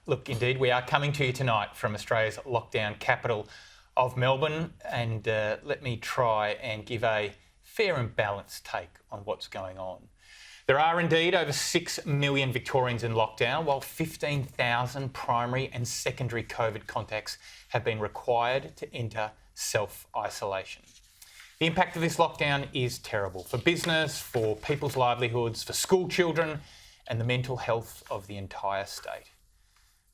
Look, indeed, we are coming to you tonight from Australia's lockdown capital of Melbourne, and let me try and give a fair and balanced take on what's going on. There are indeed over 6 million Victorians in lockdown, while 15,000 primary and secondary COVID contacts have been required to enter self-isolation. The impact of this lockdown is terrible for business, for people's livelihoods, for school children, and the mental health of the entire state.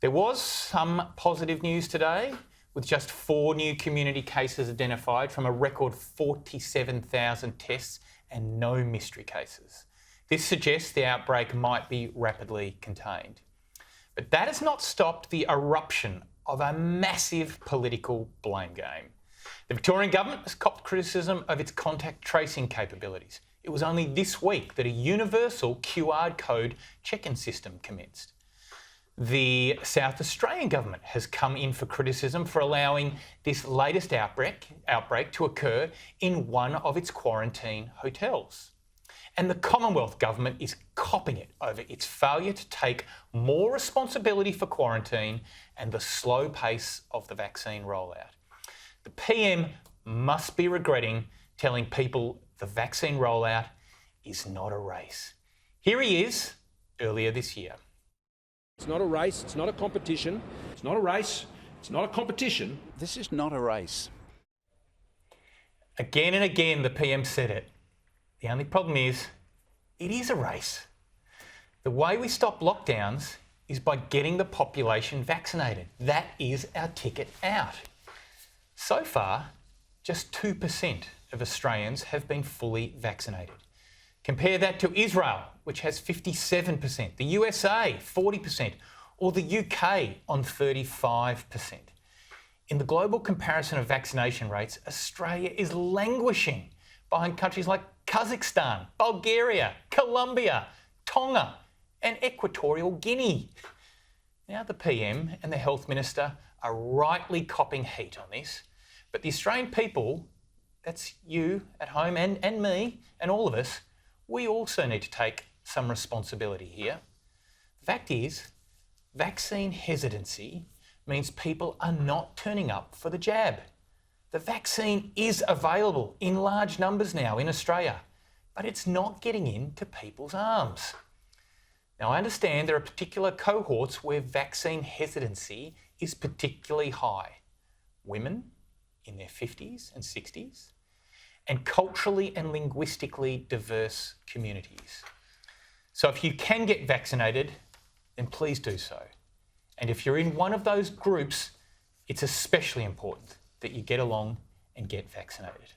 There was some positive news today, with just 4 new community cases identified from a record 47,000 tests and no mystery cases. This suggests the outbreak might be rapidly contained. But that has not stopped the eruption of a massive political blame game. The Victorian government has copped criticism of its contact tracing capabilities. It was only this week that a universal QR code check-in system commenced. The South Australian government has come in for criticism for allowing this latest outbreak to occur in one of its quarantine hotels. And the Commonwealth government is copping it over its failure to take more responsibility for quarantine and the slow pace of the vaccine rollout. The PM must be regretting telling people the vaccine rollout is not a race. Here he is earlier this year. It's not a race, it's not a competition. It's not a race, it's not a competition. This is not a race. Again and again, the PM said it. The only problem is, it is a race. The way we stop lockdowns is by getting the population vaccinated. That is our ticket out. So far, just 2% of Australians have been fully vaccinated. Compare that to Israel, which has 57%, the USA, 40%, or the UK on 35%. In the global comparison of vaccination rates, Australia is languishing behind countries like Kazakhstan, Bulgaria, Colombia, Tonga, and Equatorial Guinea. Now the PM and the Health Minister are rightly copping heat on this, but the Australian people, that's you at home and me and all of us, we also need to take some responsibility here. The fact is, vaccine hesitancy means people are not turning up for the jab. The vaccine is available in large numbers now in Australia, but it's not getting into people's arms. Now, I understand there are particular cohorts where vaccine hesitancy is particularly high. Women in their 50s and 60s, and culturally and linguistically diverse communities. So if you can get vaccinated, then please do so. And if you're in one of those groups, it's especially important that you get along and get vaccinated.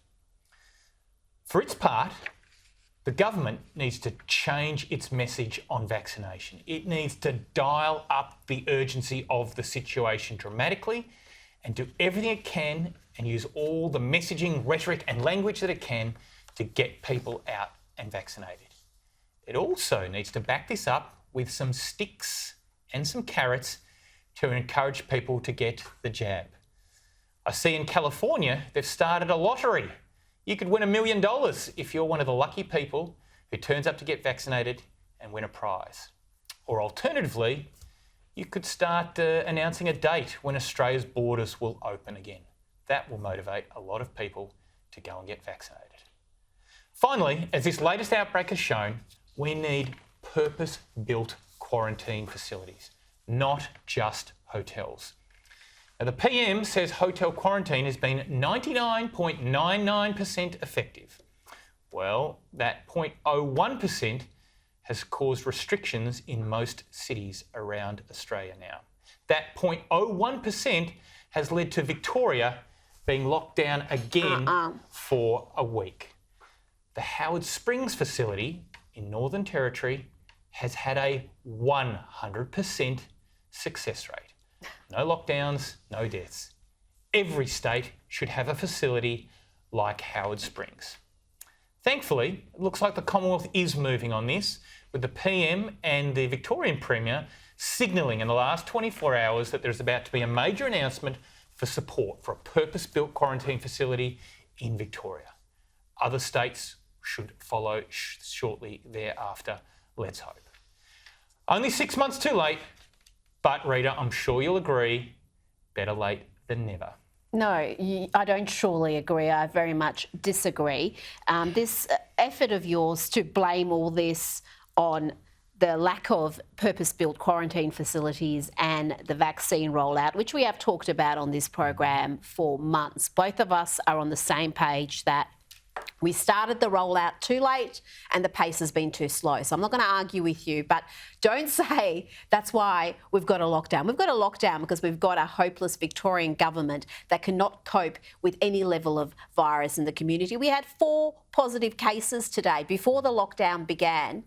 For its part, the government needs to change its message on vaccination. It needs to dial up the urgency of the situation dramatically and do everything it can and use all the messaging, rhetoric and language that it can to get people out and vaccinated. It also needs to back this up with some sticks and some carrots to encourage people to get the jab. I see in California, they've started a lottery. You could win $1 million if you're one of the lucky people who turns up to get vaccinated and win a prize. Or alternatively, you could start announcing a date when Australia's borders will open again. That will motivate a lot of people to go and get vaccinated. Finally, as this latest outbreak has shown, we need purpose-built quarantine facilities, not just hotels. Now, the PM says hotel quarantine has been 99.99% effective. Well, that 0.01% has caused restrictions in most cities around Australia now. That 0.01% has led to Victoria being locked down again for a week. The Howard Springs facility in Northern Territory has had a 100% success rate. No lockdowns, no deaths. Every state should have a facility like Howard Springs. Thankfully, it looks like the Commonwealth is moving on this, with the PM and the Victorian Premier signalling in the last 24 hours that there's about to be a major announcement for support for a purpose-built quarantine facility in Victoria. Other states should follow shortly thereafter, let's hope. Only 6 months too late, But, Rita, I'm sure you'll agree, better late than never. No, I don't surely agree. I very much disagree. This effort of yours to blame all this on the lack of purpose-built quarantine facilities and the vaccine rollout, which we have talked about on this program for months. Both of us are on the same page that we started the rollout too late and the pace has been too slow. So I'm not going to argue with you, but don't say that's why we've got a lockdown. We've got a lockdown because we've got a hopeless Victorian government that cannot cope with any level of virus in the community. We had 4 positive cases today before the lockdown began,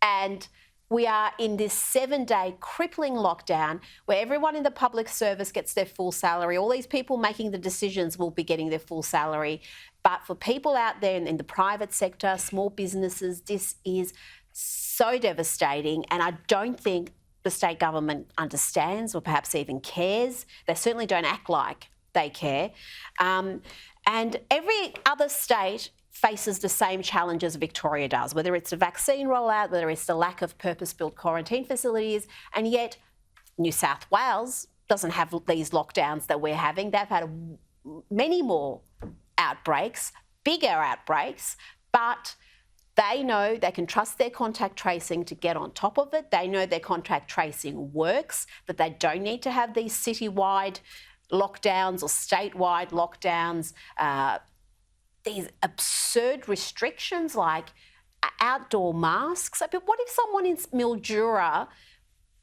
and we are in this 7-day crippling lockdown where everyone in the public service gets their full salary. All these people making the decisions will be getting their full salary. But for people out there in the private sector, small businesses, this is so devastating. And I don't think the state government understands or perhaps even cares. They certainly don't act like they care. And every other state faces the same challenges Victoria does, whether it's the vaccine rollout, whether it's the lack of purpose-built quarantine facilities, and yet New South Wales doesn't have these lockdowns that we're having. They've had many more outbreaks, bigger outbreaks, but they know they can trust their contact tracing to get on top of it. They know their contact tracing works, that they don't need to have these citywide lockdowns or statewide lockdowns, these absurd restrictions like outdoor masks. But what if someone in Mildura,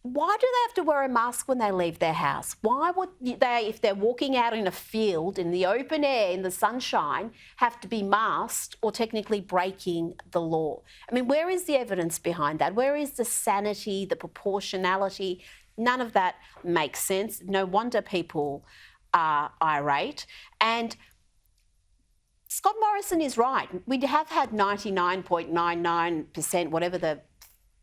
why do they have to wear a mask when they leave their house? Why would they, if they're walking out in a field in the open air, in the sunshine, have to be masked or technically breaking the law? I mean, where is the evidence behind that? Where is the sanity, the proportionality? None of that makes sense. No wonder people are irate. And Scott Morrison is right. We have had 99.99%, whatever the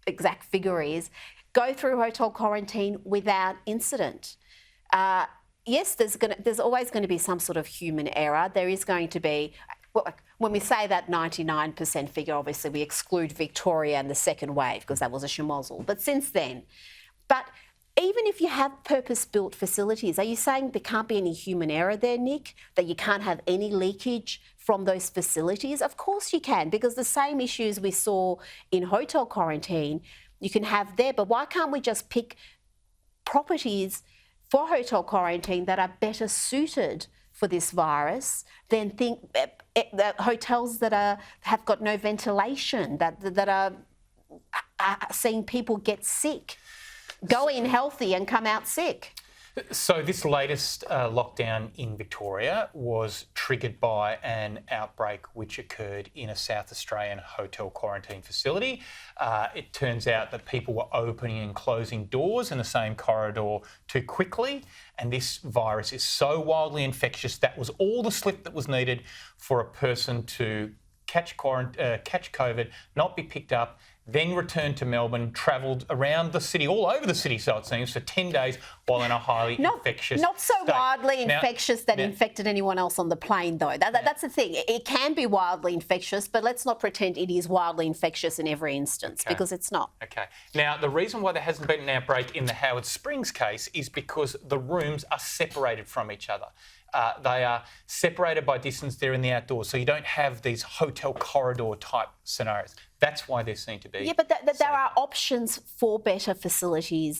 exact figure is, go through hotel quarantine without incident. Yes, there's always going to be some sort of human error. There is going to be, when we say that 99% figure, obviously we exclude Victoria and the second wave because that was a schmozzle. But since then, even if you have purpose-built facilities, are you saying there can't be any human error there, Nick? That you can't have any leakage from those facilities? Of course you can, because the same issues we saw in hotel quarantine, you can have there. But why can't we just pick properties for hotel quarantine that are better suited for this virus than hotels that have got no ventilation, that are seeing people get sick? Go in healthy and come out sick. So this latest lockdown in Victoria was triggered by an outbreak which occurred in a South Australian hotel quarantine facility. It turns out that people were opening and closing doors in the same corridor too quickly, and this virus is so wildly infectious that was all the slip that was needed for a person to catch COVID, not be picked up, then returned to Melbourne, travelled around the city, all over the city, so it seems, for 10 days while in a highly infectious Not so state. wildly infectious that infected anyone else on the plane, though. That's the thing. It can be wildly infectious, but let's not pretend it is wildly infectious in every instance, because it's not. Okay. Now, the reason why there hasn't been an outbreak in the Howard Springs case is because the rooms are separated from each other. They are separated by distance. They're in the outdoors, so you don't have these hotel corridor type scenarios. That's why there seem to be. Yeah, but there are options for better facilities